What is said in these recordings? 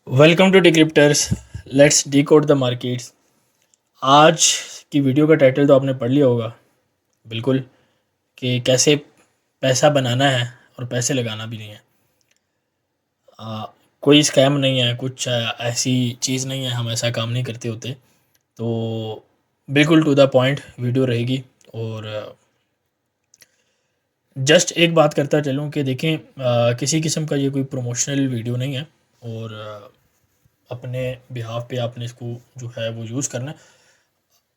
Welcome to Decrypters. Let's decode the markets. आज की video का टाइटल तो आपने पढ़ लिया होगा, बिल्कुल, कि कैसे पैसा बनाना है और पैसे लगाना भी नहीं है। कोई स्कैम नहीं है, कुछ ऐसी चीज़ नहीं है, हम ऐसा काम नहीं करते होते। तो बिल्कुल टू द पॉइंट वीडियो रहेगी। और जस्ट एक बात करता चलूँ कि देखें, किसी किस्म का ये कोई प्रमोशनल वीडियो नहीं है। और अपने बिहाफ पे आपने इसको जो है वो यूज़ करना है।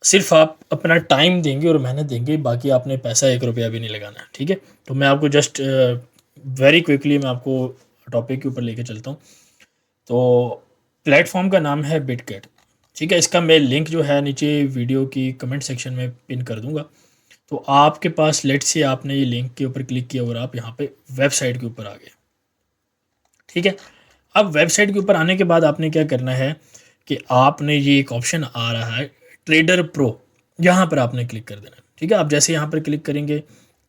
सिर्फ आप अपना टाइम देंगे और मेहनत देंगे, बाकी आपने पैसा एक रुपया भी नहीं लगाना है, ठीक है। तो मैं आपको जस्ट वेरी क्विकली मैं आपको टॉपिक के ऊपर लेके चलता हूँ। तो प्लेटफॉर्म का नाम है बिटगेट, ठीक है। इसका मैं लिंक जो है नीचे वीडियो की कमेंट सेक्शन में पिन कर दूंगा। तो आपके पास लेट से आपने ये लिंक के ऊपर क्लिक किया और आप यहाँ पे वेबसाइट के ऊपर आ गए, ठीक है। अब वेबसाइट के ऊपर आने के बाद आपने क्या करना है कि आपने ये एक ऑप्शन आ रहा है ट्रेडर प्रो, यहाँ पर आपने क्लिक कर देना है, ठीक है। आप जैसे यहाँ पर क्लिक करेंगे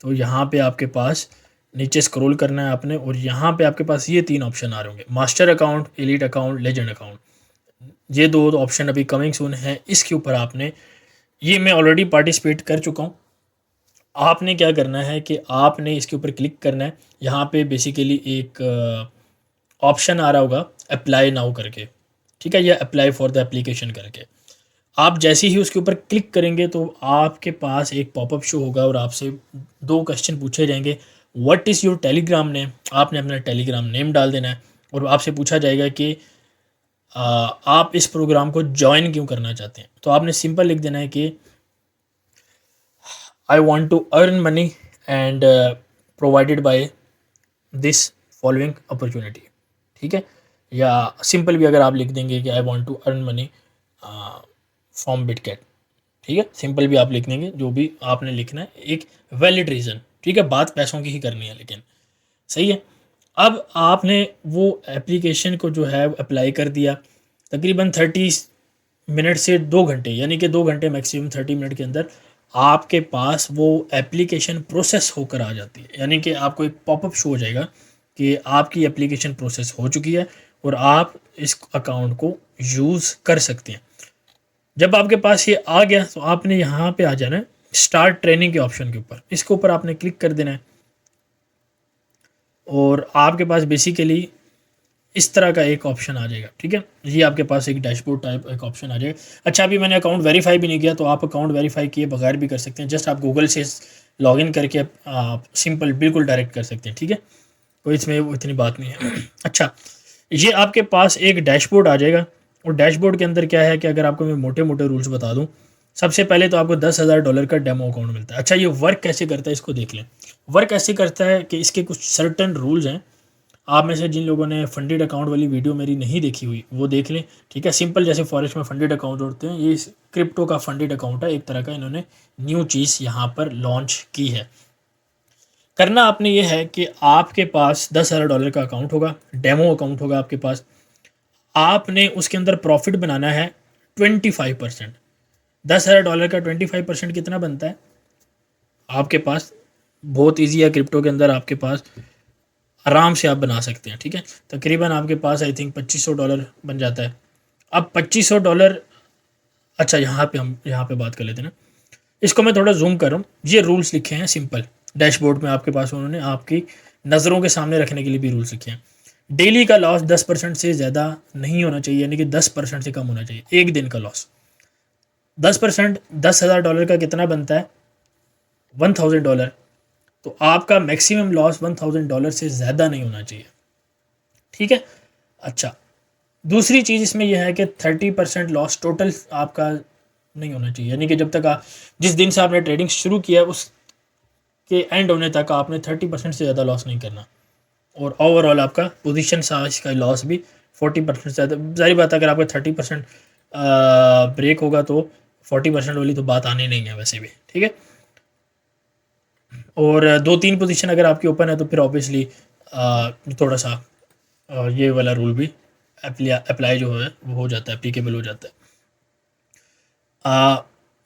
तो यहाँ पे आपके पास नीचे स्क्रॉल करना है आपने, और यहाँ पे आपके पास ये तीन ऑप्शन आ रहे होंगे, master account, elite account, legend account. ये दो ऑप्शन अभी कमिंग सून है। इसके ऊपर आपने, ये मैं ऑलरेडी पार्टिसिपेट कर चुका हूँ। आपने क्या करना है कि आपने इसके ऊपर क्लिक करना है। यहाँ पे बेसिकली एक ऑप्शन आ रहा होगा अप्लाई नाउ करके, ठीक है, या अप्लाई फॉर द एप्लीकेशन करके। आप जैसे ही उसके ऊपर क्लिक करेंगे तो आपके पास एक पॉपअप शो होगा और आपसे दो क्वेश्चन पूछे जाएंगे। What is your Telegram name, आपने अपना टेलीग्राम नेम डाल देना है। और आपसे पूछा जाएगा कि आप इस प्रोग्राम को ज्वाइन क्यों करना चाहते हैं। तो आपने सिंपल लिख देना है कि I want to earn money and provided by this following opportunity, ठीक है। या सिंपल भी अगर आप लिख देंगे कि I want to earn money from Bitget, ठीक है। सिंपल भी आप लिख देंगे, जो भी आपने लिखना है एक वैलिड रीज़न, ठीक है। बात पैसों की ही करनी है, लेकिन सही है। अब आपने वो एप्लीकेशन को जो है अप्लाई कर दिया। तकरीबन 30 मिनट से 2 घंटे, यानी कि 2 घंटे मैक्सिमम 30 मिनट के अंदर आपके पास वो एप्लीकेशन प्रोसेस होकर आ जाती है। यानी कि आपको एक पॉपअप शो हो जाएगा कि आपकी एप्लीकेशन प्रोसेस हो चुकी है और आप इस अकाउंट को यूज़ कर सकते हैं। जब आपके पास ये आ गया तो आपने यहाँ पे आ जाना है स्टार्ट ट्रेनिंग के ऑप्शन के ऊपर, इसके ऊपर आपने क्लिक कर देना है। और आपके पास बेसिकली इस तरह का एक ऑप्शन आ जाएगा, ठीक है। ये आपके पास एक डैशबोर्ड टाइप एक ऑप्शन आ जाएगा। अच्छा, अभी मैंने अकाउंट वेरीफाई भी नहीं किया, तो आप अकाउंट वेरीफाई किए बगैर भी कर सकते हैं। जस्ट आप गूगल से लॉगिन करके आप सिंपल बिल्कुल डायरेक्ट कर सकते हैं, ठीक है। कोई इसमें वो इतनी बात नहीं है। अच्छा, ये आपके पास एक डैशबोर्ड आ जाएगा। और डैशबोर्ड के अंदर क्या है कि अगर आपको मैं मोटे मोटे रूल्स बता दूं, सबसे पहले तो आपको $10,000 का डेमो अकाउंट मिलता है। अच्छा, ये वर्क कैसे करता है इसको देख लें। वर्क ऐसे करता है कि इसके कुछ सर्टन रूल्स हैं। आप में से जिन लोगों ने फंडेड अकाउंट वाली वीडियो मेरी नहीं देखी हुई वो देख लें, ठीक है। सिंपल जैसे फॉरेस्ट में फंडेड अकाउंट होते हैं, ये क्रिप्टो का फंडेड अकाउंट है, एक तरह का इन्होंने न्यू चीज़ यहाँ पर लॉन्च की है। करना आपने ये है कि आपके पास $10,000 का अकाउंट होगा, डेमो अकाउंट होगा आपके पास। आपने उसके अंदर प्रॉफिट बनाना है 25%। $10,000 का 25% कितना बनता है आपके पास, बहुत ईजी है। क्रिप्टो के अंदर आपके पास आराम से आप बना सकते हैं, ठीक है। तकरीबन आपके पास आई थिंक $2,500 बन जाता है। अब $2,500, अच्छा यहाँ पे बात कर लेते हैं ना। इसको मैं थोड़ा जूम कर रहा हूँ। ये रूल्स लिखे हैं सिंपल डैशबोर्ड में आपके पास, उन्होंने आपकी नज़रों के सामने रखने के लिए भी रूल्स लिखे हैं। डेली का लॉस 10% से ज़्यादा नहीं होना चाहिए, यानी कि 10% से कम होना चाहिए एक दिन का लॉस। 10%, $10,000 का कितना बनता है, $1,000। तो आपका मैक्सिमम लॉस $1,000 से ज़्यादा नहीं होना चाहिए, ठीक है। अच्छा, दूसरी चीज़ इसमें यह है कि 30% लॉस टोटल आपका नहीं होना चाहिए, यानी कि जब तक आप जिस दिन से आपने ट्रेडिंग शुरू किया है उसके एंड होने तक आपने 30% से ज़्यादा लॉस नहीं करना। और ओवरऑल आपका पोजीशन साइज का लॉस भी 40% से ज़्यादा, जारी बात है अगर आपका 30% ब्रेक होगा तो 40% वाली तो बात आनी नहीं है वैसे भी, ठीक है। और 2-3 पोजीशन अगर आपकी ओपन है तो फिर ऑब्वियसली थोड़ा सा ये वाला रूल भी अप्लाई जो है वो हो जाता है, एप्लीकेबल हो जाता है।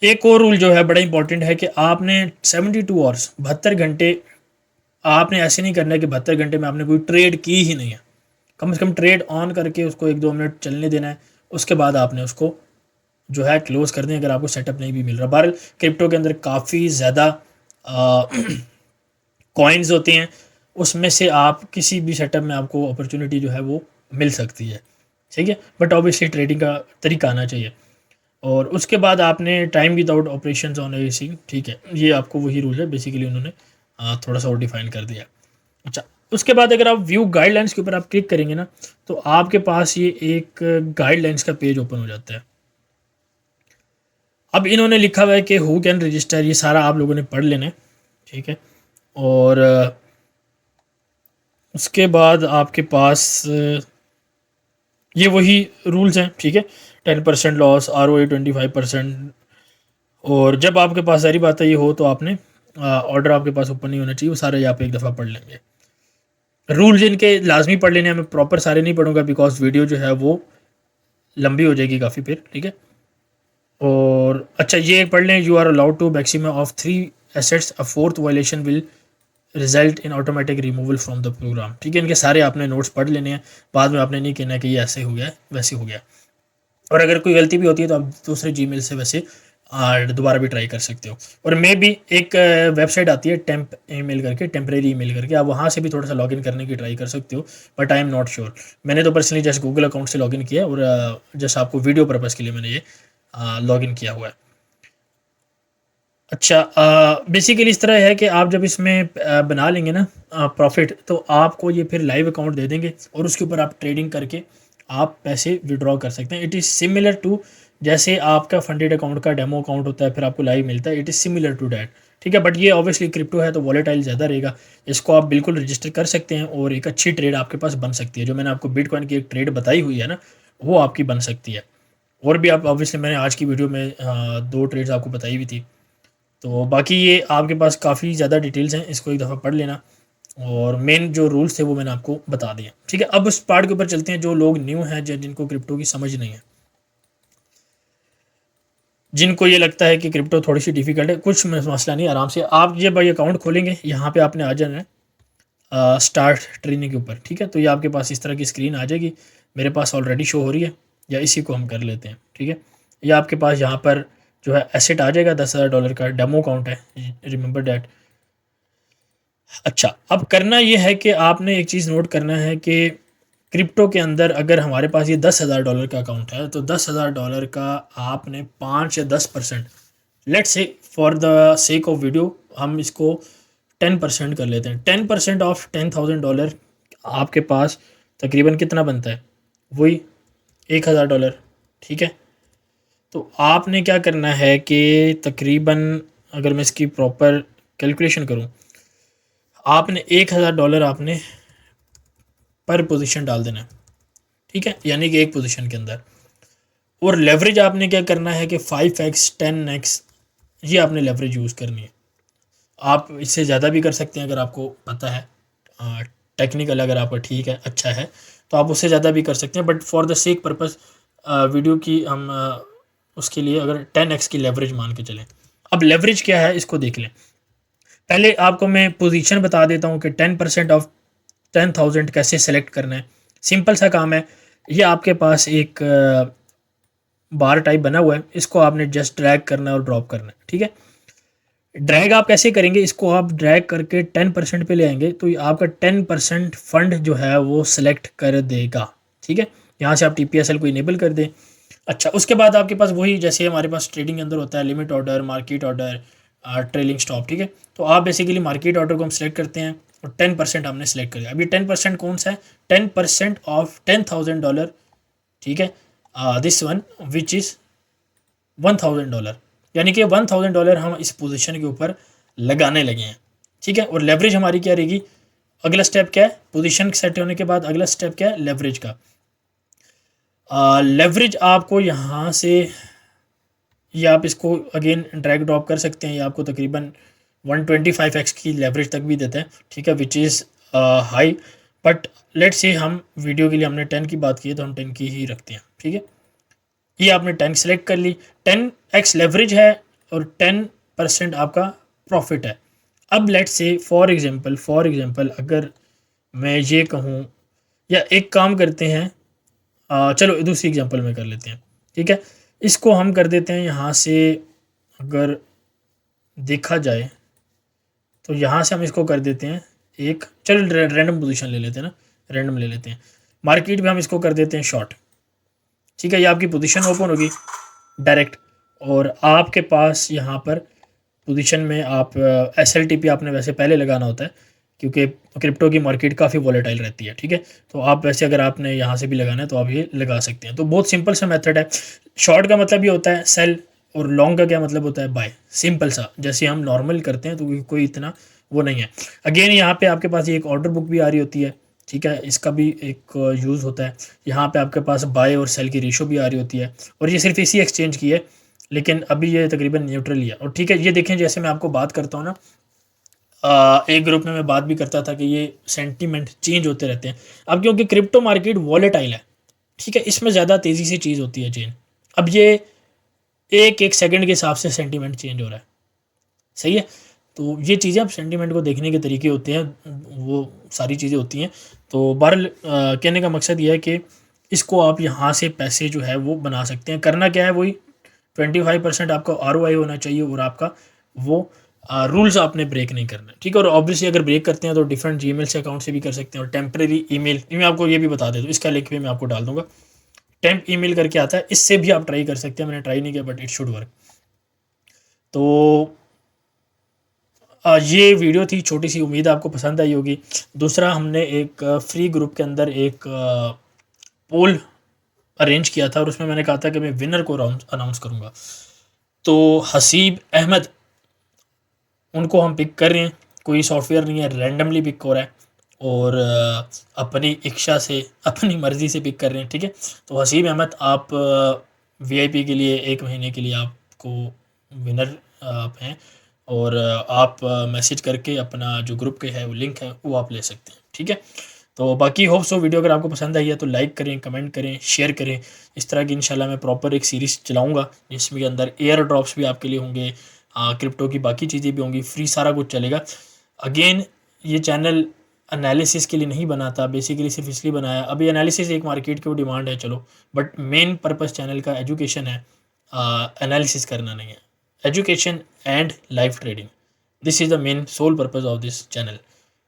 एक और रूल जो है बड़ा इंपॉर्टेंट है कि आपने 72 आवर्स 72 घंटे आपने ऐसे नहीं करना है कि 72 घंटे में आपने कोई ट्रेड की ही नहीं है। कम से कम ट्रेड ऑन करके उसको 1-2 मिनट चलने देना है, उसके बाद आपने उसको जो है क्लोज कर दें अगर आपको सेटअप नहीं भी मिल रहा। बहरहाल क्रिप्टो के अंदर काफ़ी ज़्यादा कॉइन्स होते हैं, उसमें से आप किसी भी सेटअप में आपको अपॉर्चुनिटी जो है वो मिल सकती है, ठीक है। बट ऑब्वियसली ट्रेडिंग का तरीका आना चाहिए। और उसके बाद आपने time without operations on AC, ठीक है, ये आपको वही रूल है बेसिकली, उन्होंने थोड़ा सा और डिफाइन कर दिया। अच्छा, उसके बाद अगर आप व्यू गाइडलाइंस के ऊपर आप क्लिक करेंगे ना, तो आपके पास ये एक गाइडलाइंस का पेज ओपन हो जाता है। अब इन्होंने लिखा हुआ है कि हु कैन रजिस्टर, ये सारा आप लोगों ने पढ़ लेना है, ठीक है। और उसके बाद आपके पास ये वही रूल्स हैं, ठीक है। 10% लॉस, ROE 25%। और जब आपके पास सारी बातें ये हो तो आपने ऑर्डर आपके पास ओपन नहीं होना चाहिए, वो सारे आप एक दफ़ा पढ़ लेंगे। रूल्स इनके लाजमी पढ़ लेने हैं, मैं प्रॉपर सारे नहीं पढ़ूंगा बिकॉज वीडियो जो है वो लंबी हो जाएगी काफ़ी फिर, ठीक है। और अच्छा ये पढ़ लें, you are allowed to maximum of 3 assets, a fourth violation will result in automatic removal from the program, ठीक है। इनके सारे आपने नोट्स पढ़ लेने हैं, बाद में आपने नहीं कहना कि ये ऐसे हो गया वैसे हो गया। और अगर कोई गलती भी होती है तो आप दूसरे जीमेल से वैसे दोबारा भी ट्राई कर सकते हो। और मे भी एक वेबसाइट आती है टेम्प ईमेल करके, टेम्परेरी ईमेल करके, आप वहाँ से भी थोड़ा सा लॉगिन करने की ट्राई कर सकते हो, but I am not sure. मैंने तो पर्सनली जस्ट गूगल अकाउंट से लॉगिन किया और जस्ट आपको वीडियो पर्पज़ के लिए मैंने ये लॉगिन किया हुआ है। अच्छा, बेसिकली इस तरह है कि आप जब इसमें बना लेंगे ना प्रॉफिट, तो आपको ये फिर लाइव अकाउंट दे देंगे और उसके ऊपर आप ट्रेडिंग करके आप पैसे विड्रॉ कर सकते हैं। इट इज़ सिमिलर टू जैसे आपका फंडेड अकाउंट का डेमो अकाउंट होता है फिर आपको लाइव मिलता है, it is similar to that, ठीक है। बट ये ऑब्वियसली क्रिप्टो है तो वॉलेटाइल ज़्यादा रहेगा, इसको आप बिल्कुल रजिस्टर कर सकते हैं और एक अच्छी ट्रेड आपके पास बन सकती है। जो मैंने आपको बिटकॉइन की एक ट्रेड बताई हुई है ना, वो आपकी बन सकती है। और भी आप ऑब्वियसली मैंने आज की वीडियो में 2 ट्रेड्स आपको बताई हुई थी। तो बाकी ये आपके पास काफ़ी ज़्यादा डिटेल्स हैं, इसको एक दफ़ा पढ़ लेना। और मेन जो रूल्स थे वो मैंने आपको बता दिए, ठीक है। अब उस पार्ट के ऊपर चलते हैं जो लोग न्यू हैं, जिनको क्रिप्टो की समझ नहीं है, जिनको ये लगता है कि क्रिप्टो थोड़ी सी डिफ़िकल्ट है। कुछ मसला नहीं, आराम से आप जब ये अकाउंट खोलेंगे यहाँ पे आपने आ जाना है स्टार्ट ट्रेनिंग के ऊपर, ठीक है। तो ये आपके पास इस तरह की स्क्रीन आ जाएगी, मेरे पास ऑलरेडी शो हो रही है, या इसी को हम कर लेते हैं, ठीक है। ये आपके पास यहाँ पर जो है एसेट आ जाएगा, $10,000 का डेमो अकाउंट है, रिमेंबर डैट। अच्छा, अब करना ये है कि आपने एक चीज़ नोट करना है कि क्रिप्टो के अंदर अगर हमारे पास ये $10,000 का अकाउंट है तो $10,000 का आपने 5 या 10%, let's say for the sake of video हम इसको 10% कर लेते हैं। 10% ऑफ $10,000 आपके पास तकरीबन कितना बनता है, वही $1,000, ठीक है। तो आपने क्या करना है कि तकरीबन अगर मैं इसकी प्रॉपर कैलकुलेशन करूं, आपने $1,000 आपने पर पोजीशन डाल देना है, ठीक है, यानी कि एक पोजीशन के अंदर। और लेवरेज आपने क्या करना है कि 5x 10x ये आपने लेवरेज यूज़ करनी है। आप इससे ज़्यादा भी कर सकते हैं अगर आपको पता है, टेक्निकल अगर आपका ठीक है, अच्छा है, तो आप उससे ज़्यादा भी कर सकते हैं। But for the sake purpose video की हम उसके लिए अगर 10x की लेवरेज मान के चलें। अब लेवरेज क्या है इसको देख लें। पहले आपको मैं पोजीशन बता देता हूँ कि 10% ऑफ 10,000 कैसे सेलेक्ट करना है। सिंपल सा काम है, ये आपके पास एक बार टाइप बना हुआ है, इसको आपने जस्ट ड्रैग करना है और ड्रॉप करना है, ठीक है। ड्रैग आप कैसे करेंगे, इसको आप ड्रैग करके 10% पे ले आएंगे तो ये आपका 10% फंड जो है वो सिलेक्ट कर देगा, ठीक है। यहाँ से आप TPSL को इनेबल कर दें। अच्छा, उसके बाद आपके पास वही जैसे हमारे पास ट्रेडिंग के अंदर होता है limit order, market order, trailing stop, ठीक है। तो आप बेसिकली मार्केट ऑर्डर को हम सेलेक्ट करते हैं और 10% हमने सेलेक्ट कर दिया। अभी 10% कौन सा है, 10% ऑफ $10,000, ठीक है। दिस वन विच इज़ $1,000, यानी कि $1,000 हम इस पोजीशन के ऊपर लगाने लगे हैं, ठीक है। और लेवरेज हमारी क्या रहेगी, अगला स्टेप क्या है, पोजीशन सेट होने के बाद अगला स्टेप क्या है, लेवरेज का। लेवरेज आपको यहाँ से ये आप इसको अगेन ड्रैग ड्रॉप कर सकते हैं, ये आपको तकरीबन 125x की लेवरेज तक भी देता है, ठीक है, which is high. But let's say हम वीडियो के लिए हमने 10 की बात की है तो हम 10 की ही रखते हैं, ठीक है। ये आपने 10 सेलेक्ट कर ली, 10x लेवरेज है और 10% आपका प्रॉफिट है। अब लेट्स से फॉर एग्जांपल अगर मैं ये कहूँ या एक काम करते हैं, चलो दूसरी एग्जांपल में कर लेते हैं, ठीक है। इसको हम कर देते हैं यहाँ से, अगर देखा जाए तो यहाँ से हम इसको कर देते हैं एक, चलो रैंडम पोजीशन ले लेते हैं ना, रैंडम ले लेते हैं। मार्केट में हम इसको कर देते हैं शॉर्ट, ठीक है। ये आपकी पोजीशन ओपन होगी डायरेक्ट, और आपके पास यहाँ पर पोजीशन में आप SLTP आपने वैसे पहले लगाना होता है, क्योंकि क्रिप्टो की मार्केट काफ़ी वॉलेटाइल रहती है, ठीक है। तो आप वैसे अगर आपने यहाँ से भी लगाना है तो आप ये लगा सकते हैं। तो बहुत सिंपल सा मेथड है। शॉर्ट का मतलब ये होता है सेल, और लॉन्ग का क्या मतलब होता है बाय, सिंपल सा, जैसे हम नॉर्मल करते हैं। तो कोई इतना वो नहीं है। अगेन यहाँ पे आपके पास ये एक ऑर्डर बुक भी आ रही होती है, ठीक है, इसका भी एक यूज़ होता है। यहाँ पे आपके पास बाय और सेल की रेशो भी आ रही होती है, और ये सिर्फ इसी एक्सचेंज की है, लेकिन अभी ये तकरीबन न्यूट्रल ही है। और ठीक है, ये देखें, जैसे मैं आपको बात करता हूँ ना, एक ग्रुप में मैं बात भी करता था कि ये सेंटीमेंट चेंज होते रहते हैं। अब क्योंकि क्रिप्टो मार्केट वॉलेटाइल है, ठीक है, इसमें ज़्यादा तेज़ी से चीज़ होती है चेंज। अब ये एक एक सेकंड के हिसाब से सेंटीमेंट चेंज हो रहा है, सही है। तो ये चीज़ें, अब सेंटीमेंट को देखने के तरीके होते हैं, वो सारी चीज़ें होती हैं। तो बहरहाल कहने का मकसद ये है कि इसको आप यहाँ से पैसे जो है वो बना सकते हैं। करना क्या है, वही 25% आपका ROI होना चाहिए, और आपका वो रूल्स आपने ब्रेक नहीं करना, ठीक है। और ऑब्वियसली अगर ब्रेक करते हैं तो डिफरेंट जीमेल से अकाउंट से भी कर सकते हैं, और टेम्प्रेरी ईमेल, मैं आपको ये भी बता देता हूँ, इसका लिंक भी मैं आपको डाल दूंगा। टेम्प ईमेल करके आता है, इससे भी आप ट्राई कर सकते हैं। मैंने ट्राई नहीं किया, बट इट शुड वर्क। तो ये वीडियो थी छोटी सी, उम्मीद आपको पसंद आई होगी। दूसरा, हमने एक फ्री ग्रुप के अंदर एक पोल अरेंज किया था, और उसमें मैंने कहा था कि मैं विनर को अनाउंस करूँगा। तो हसीब अहमद, उनको हम पिक कर रहे हैं, कोई सॉफ्टवेयर नहीं है, रैंडमली पिक हो रहा है, और अपनी इच्छा से, अपनी मर्ज़ी से पिक कर रहे हैं, ठीक है। तो हसीब अहमद, आप VIP के लिए 1 महीने के लिए आपको विनर आप हैं, और आप मैसेज करके अपना जो ग्रुप के है वो लिंक है वो आप ले सकते हैं, ठीक है। तो बाकी होप सो वीडियो अगर आपको पसंद आई है तो लाइक करें, कमेंट करें, शेयर करें। इस तरह की इंशाल्लाह मैं प्रॉपर एक सीरीज़ चलाऊँगा, जिसमें के अंदर एयर ड्रॉप्स भी आपके लिए होंगे, क्रिप्टो की बाकी चीज़ें भी होंगी, फ्री सारा कुछ चलेगा। अगेन, ये चैनल एनालिसिस के लिए नहीं बना था, बेसिकली सिर्फ इसलिए बनाया। अभी एनालिसिस एक मार्केट की वो डिमांड है, चलो, बट मेन पर्पस चैनल का एजुकेशन है, एनालिसिस करना नहीं है। Education and live trading, this is the main sole purpose of this channel,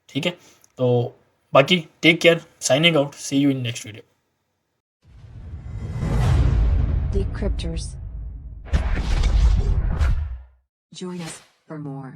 ठीक है। तो बाकी take care, signing out, see you in next video. Decryptors. Join us for more.